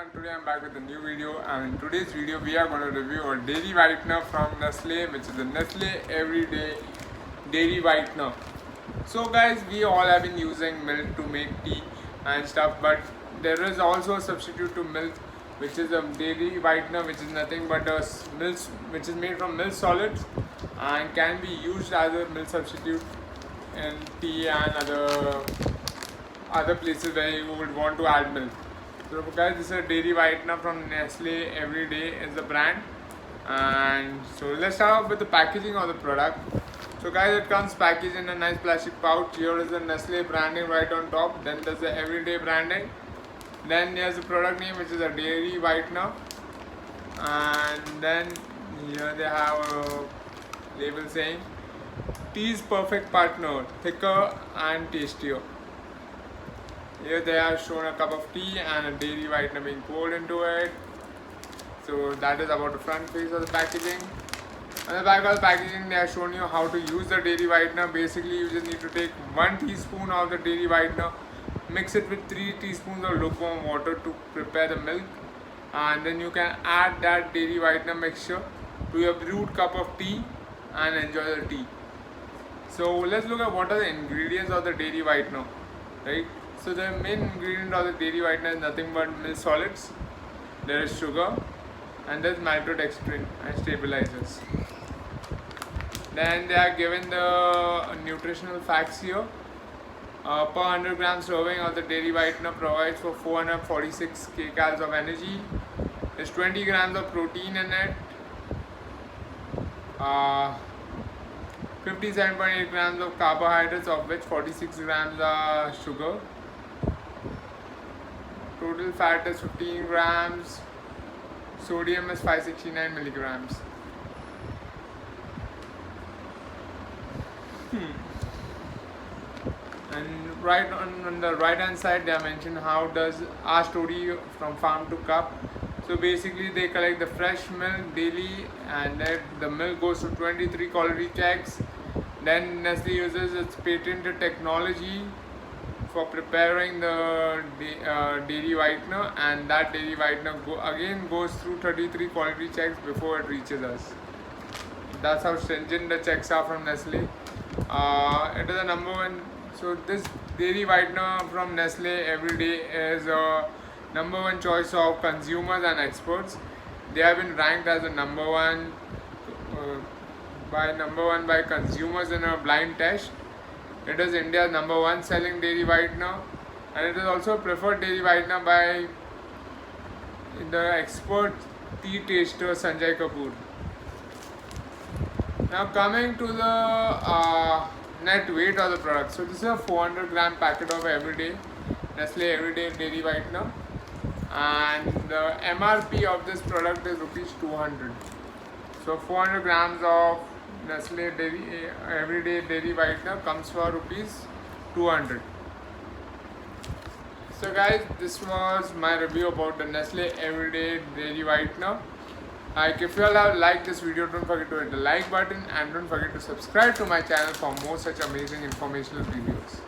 and today I'm back with a new video, and in today's video we are going to review a dairy whitener from Nestle, which is the Nestle Everyday Dairy Whitener. So guys, we all have been using milk to make tea and stuff, but there is also a substitute to milk, which is a dairy whitener, which is nothing but a milk which is made from milk solids and can be used as a milk substitute in tea and other places where you would want to add milk. So guys, this is a dairy whitener from Nestle Everyday is the brand. And so let's start off with the packaging of the product. So guys, it comes packaged in a nice plastic pouch. Here is the Nestle branding right on top. Then there's the Everyday branding. Then there's the product name, which is a dairy whitener. And then here they have a label saying tea's perfect partner, thicker and tastier. Here they have shown a cup of tea and a dairy whitener being poured into it. So that is about the front face of the packaging. On the back of the packaging, they have shown you how to use the dairy whitener. Basically, you just need to take 1 teaspoon of the dairy whitener, mix it with 3 teaspoons of lukewarm water to prepare the milk, and then you can add that dairy whitener mixture to your brewed cup of tea and enjoy the tea. So let's look at what are the ingredients of the dairy whitener, right? So the main ingredient of the dairy whitener is nothing but milk solids. There is sugar and there's maltodextrin and stabilizers. Then they are given the nutritional facts here. Per 100 grams serving of the dairy whitener provides for 446 kcals of energy. There's 20 grams of protein in it. 57.8 grams of carbohydrates, of which 46 grams are sugar. Total fat is 15 grams. Sodium is 569 milligrams. And right on the right hand side, they have mentioned how does our story from farm to cup. So basically, they collect the fresh milk daily, and then the milk goes to 23 quality checks. Then Nestle uses its patented technology for preparing the dairy whitener, and that dairy whitener again goes through 33 quality checks before it reaches us. That's how stringent the checks are from Nestle. It is a number one. So this dairy whitener from Nestle Everyday is a number one choice of consumers and experts. They have been ranked as a number one by consumers in a blind test. It is India's number one selling dairy whitener, and it is also a preferred dairy whitener by the expert tea taster Sanjay Kapoor. Now coming to the net weight of the product. So this is a 400 gram packet of Nestle Everyday Dairy Whitener, and the MRP of this product is rupees 200. So 400 grams of Nestle Everyday Dairy Whitener comes for rupees 200. So guys, this was my review about the Nestle Everyday Dairy Whitener. If you all have liked this video, don't forget to hit the like button and don't forget to subscribe to my channel for more such amazing informational videos.